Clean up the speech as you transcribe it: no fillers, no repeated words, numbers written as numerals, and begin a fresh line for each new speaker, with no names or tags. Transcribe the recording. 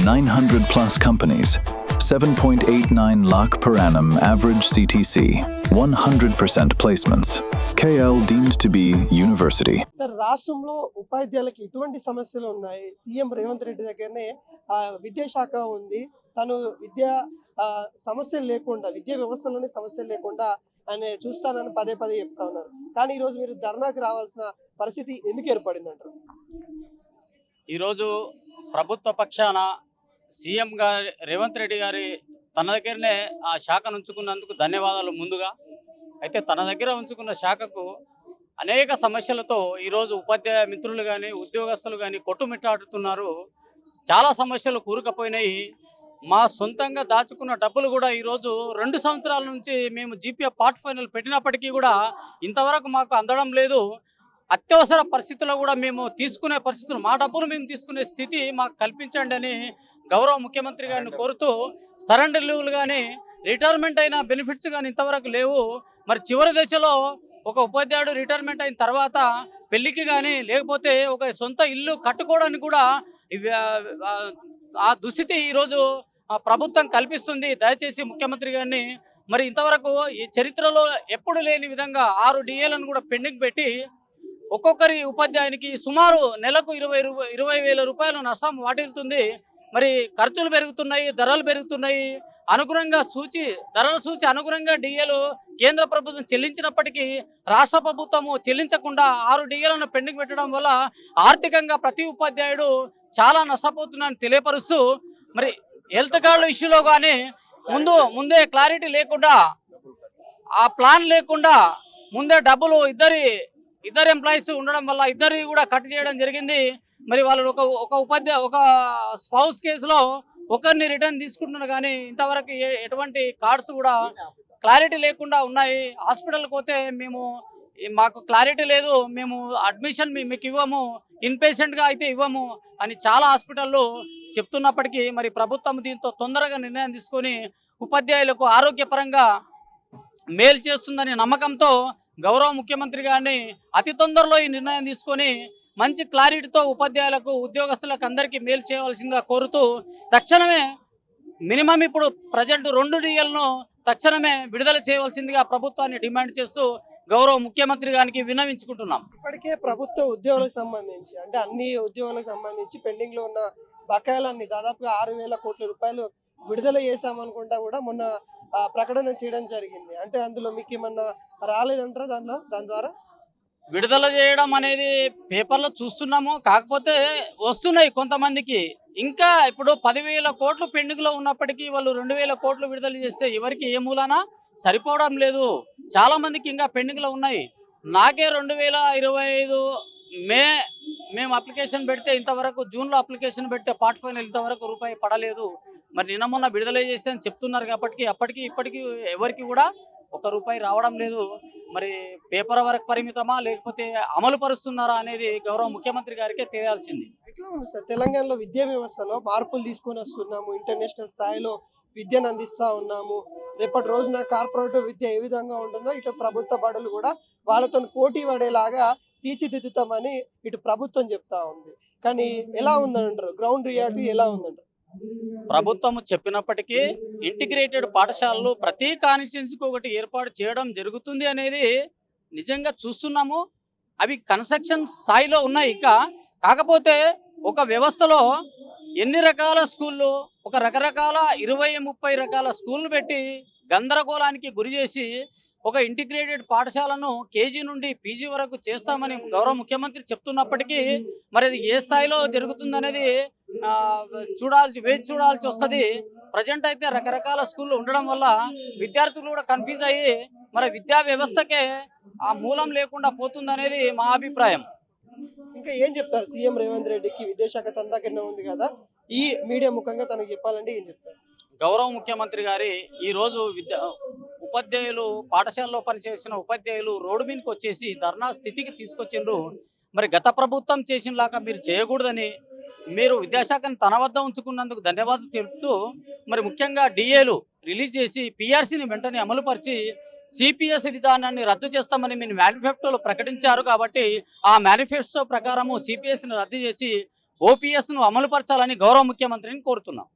900 plus companies, 7.89 lakh per annum average CTC, 100% placements. KL deemed to be university.
Sir, రాష్ట్రంలో ఉపాధ్యాయులకు ఎటువంటి సమస్యలు ఉన్నాయి? సీఎం రేవంత్ రెడ్డి దగ్గరనే విద్యాశాఖ ఉంది. తను సమస్యలు లేకుండా, విద్యా వ్యవస్థలోనే సమస్యలు లేకుండా ఆయన చూస్తానని పదే పదే చెప్తా ఉన్నారు. కానీ ఈరోజు మీరు ధర్నాకు రావాల్సిన పరిస్థితి ఎందుకు ఏర్పడిందంటారు?
ఈరోజు ప్రభుత్వ పక్షాన సీఎం గారి రేవంత్ రెడ్డి గారి తన దగ్గరనే ఆ శాఖను ఉంచుకున్నందుకు ధన్యవాదాలు ముందుగా. అయితే తన దగ్గర ఉంచుకున్న శాఖకు అనేక సమస్యలతో ఈరోజు ఉపాధ్యాయ మిత్రులు కానీ ఉద్యోగస్తులు కానీ కొట్టుమిట్టాడుతున్నారు. చాలా సమస్యలు కూరుకుపోయినాయి. మా సొంతంగా దాచుకున్న డబ్బులు కూడా ఈరోజు 2 సంవత్సరాల నుంచి మేము జీపీఎఫ్ పార్ట్ ఫైనల్ పెట్టినప్పటికీ కూడా ఇంతవరకు మాకు అందడం లేదు. అత్యవసర పరిస్థితుల్లో కూడా మేము తీసుకునే పరిస్థితులు, మా డబ్బులు మేము తీసుకునే స్థితి మాకు కల్పించండి అని గౌరవ ముఖ్యమంత్రి గారిని కోరుతూ, సరెండర్ లీవ్లు కానీ రిటైర్మెంట్ అయిన బెనిఫిట్స్ కానీ ఇంతవరకు లేవు. మరి చివరి దశలో ఒక ఉపాధ్యాయుడు రిటైర్మెంట్ అయిన తర్వాత పెళ్లికి కానీ లేకపోతే ఒక సొంత ఇల్లు కట్టుకోవడానికి కూడా ఆ దుస్థితి ఈరోజు ప్రభుత్వం కల్పిస్తుంది. దయచేసి ముఖ్యమంత్రి గారిని మరి ఇంతవరకు ఈ చరిత్రలో ఎప్పుడు లేని విధంగా 6 డిఏలను కూడా పెండింగ్ పెట్టి ఒక్కొక్కరి ఉపాధ్యాయునికి సుమారు నెలకు 20,000 రూపాయలు నష్టం వాటిల్తుంది. మరి ఖర్చులు పెరుగుతున్నాయి, ధరలు పెరుగుతున్నాయి. ధరల సూచి అనుగుణంగా డిఏలు కేంద్ర ప్రభుత్వం చెల్లించినప్పటికీ రాష్ట్ర ప్రభుత్వము చెల్లించకుండా 6 డిఏలను పెండింగ్ పెట్టడం వల్ల ఆర్థికంగా ప్రతి ఉపాధ్యాయుడు చాలా నష్టపోతున్నారని తెలియపరుస్తూ, మరి హెల్త్ కార్డు ఇష్యూలో కానీ ముందే క్లారిటీ లేకుండా, ఆ ప్లాన్ లేకుండా ముందే డబ్బులు ఇద్దరు ఎంప్లాయీస్ ఉండడం వల్ల ఇద్దరు కూడా కట్ చేయడం జరిగింది. మరి వాళ్ళు ఒక స్పౌస్ కేసులో ఒకరిని రిటర్న్ తీసుకుంటున్నారు కానీ ఇంతవరకు ఎటువంటి కార్డ్స్ కూడా క్లారిటీ లేకుండా ఉన్నాయి. హాస్పిటల్కి పోతే మాకు క్లారిటీ లేదు, మేము అడ్మిషన్ మీకు ఇవ్వము, ఇన్పేషెంట్గా అయితే ఇవ్వము అని చాలా హాస్పిటళ్ళు చెప్తున్నప్పటికీ మరి ప్రభుత్వం దీంతో తొందరగా నిర్ణయం తీసుకొని ఉపాధ్యాయులకు ఆరోగ్యపరంగా మేలు చేస్తుందని నమ్మకంతో గౌరవ ముఖ్యమంత్రి గారిని అతి తొందరలో ఈ నిర్ణయం తీసుకొని మంచి క్లారిటీతో ఉపాధ్యాయులకు ఉద్యోగస్తులకు అందరికీ మేలు చేయవలసిందిగా కోరుతూ, తక్షణమే మినిమం ఇప్పుడు ప్రజెంట్ 2 డిఎలను తక్షణమే విడుదల చేయవలసిందిగా ప్రభుత్వాన్ని డిమాండ్ చేస్తూ గౌరవ ముఖ్యమంత్రి గారికి విన్నవించుకుంటున్నాం.
ఇప్పటికే ప్రభుత్వ ఉద్యోగులకు సంబంధించి, అంటే అన్ని ఉద్యోగులకు సంబంధించి పెండింగ్ లో ఉన్న బకాయిలన్నీ దాదాపుగా 6,000 కోట్ల రూపాయలు విడుదల చేశామనుకుంటా కూడా మొన్న ప్రకటన చేయడం జరిగింది. అంటే అందులో మీకు ఏమన్నా రాలేదంటారా? దాని ద్వారా
విడుదల చేయడం అనేది పేపర్లో చూస్తున్నాము. కాకపోతే వస్తున్నాయి కొంతమందికి. ఇంకా ఇప్పుడు 10,000 కోట్లు పెండింగ్లో ఉన్నప్పటికీ వాళ్ళు 2,000 కోట్లు విడుదల చేస్తే ఎవరికి ఏ మూలాన సరిపోవడం లేదు. చాలా మందికి ఇంకా పెండింగ్లో ఉన్నాయి. నాకే 2025 మేము అప్లికేషన్ పెడితే ఇంతవరకు జూన్లో అప్లికేషన్ పెడితే పార్ట్ ఫైనల్ ఇంతవరకు రూపాయి పడలేదు. మరి నిన్న మొన్న విడుదల చేసి అని చెప్తున్నారు కాబట్టి ఇప్పటికీ ఎవరికి కూడా ₹1 రావడం లేదు. మరి పేపర్ వర్క్ పరిమితమా లేకపోతే అమలు పరుస్తున్నారా అనేది గౌరవ ముఖ్యమంత్రి గారికే తెలియాల్సింది.
ఎట్లా ఉంది సార్, తెలంగాణలో విద్యా వ్యవస్థలో మార్పులు తీసుకొని వస్తున్నాము, ఇంటర్నేషనల్ స్థాయిలో విద్యను అందిస్తూ ఉన్నాము. రేపటి రోజున కార్పొరేటివ్ విద్య ఏ విధంగా ఉంటుందో ఇటు ప్రభుత్వ బడులు కూడా వాళ్ళతో పోటీ పడేలాగా తీర్చిదిద్దుతామని ఇటు ప్రభుత్వం చెప్తా ఉంది. కానీ ఎలా ఉందంటారు? గ్రౌండ్ రియాలిటీ ఎలా ఉందంటారు?
ప్రభుత్వం చెప్పినప్పటికీ ఇంటిగ్రేటెడ్ పాఠశాలలు ప్రతి కాన్స్టిట్యున్సీకి ఒకటి ఏర్పాటు చేయడం జరుగుతుంది అనేది నిజంగా చూస్తున్నాము. అవి కన్స్ట్రక్షన్ స్థాయిలో ఉన్నాయి. కాకపోతే ఒక వ్యవస్థలో ఎన్ని రకాల స్కూళ్ళు, ఒక రకరకాల 20-30 రకాల స్కూళ్ళు పెట్టి గందరగోళానికి గురి చేసి ఒక ఇంటిగ్రేటెడ్ పాఠశాలను కేజీ నుండి పీజీ వరకు చేస్తామని గౌరవ ముఖ్యమంత్రి చెప్తున్నప్పటికీ మరి అది ఏ స్థాయిలో జరుగుతుందనేది వేచి చూడాల్సి వస్తుంది. ప్రజెంట్ అయితే రకరకాల స్కూళ్ళు ఉండడం వల్ల విద్యార్థులు కూడా కన్ఫ్యూజ్ అయ్యి మరి విద్యా వ్యవస్థకే ఆ మూలం లేకుండా పోతుందనేది మా అభిప్రాయం.
ఇంకా ఏం చెప్తారు సీఎం రేవంత్ రెడ్డికి? విద్యాశాఖ తన దగ్గరనే ఉంది కదా, ఈ మీడియా ముఖంగా తనకు చెప్పాలంటే ఏం చెప్తారు?
గౌరవ ముఖ్యమంత్రి గారి ఈరోజు ఉపాధ్యాయులు, పాఠశాలలో పనిచేసిన ఉపాధ్యాయులు రోడ్డు మీదకి వచ్చేసి ధర్నా స్థితికి తీసుకొచ్చిండ్రు. మరి గత ప్రభుత్వం చేసినలాగా మీరు చేయకూడదని, మీరు విద్యాశాఖను తన వద్ద ఉంచుకున్నందుకు ధన్యవాదాలు తెలుపుతూ, మరి ముఖ్యంగా డిఏలు రిలీజ్ చేసి పిఆర్సీని వెంటనే అమలుపరిచి సిపిఎస్ విధానాన్ని రద్దు చేస్తామని మీరు మేనిఫెస్టోలో ప్రకటించారు. కాబట్టి ఆ మేనిఫెస్టో ప్రకారము సిపిఎస్ని రద్దు చేసి ఓపీఎస్ను అమలుపరచాలని గౌరవ ముఖ్యమంత్రిని కోరుతున్నాం.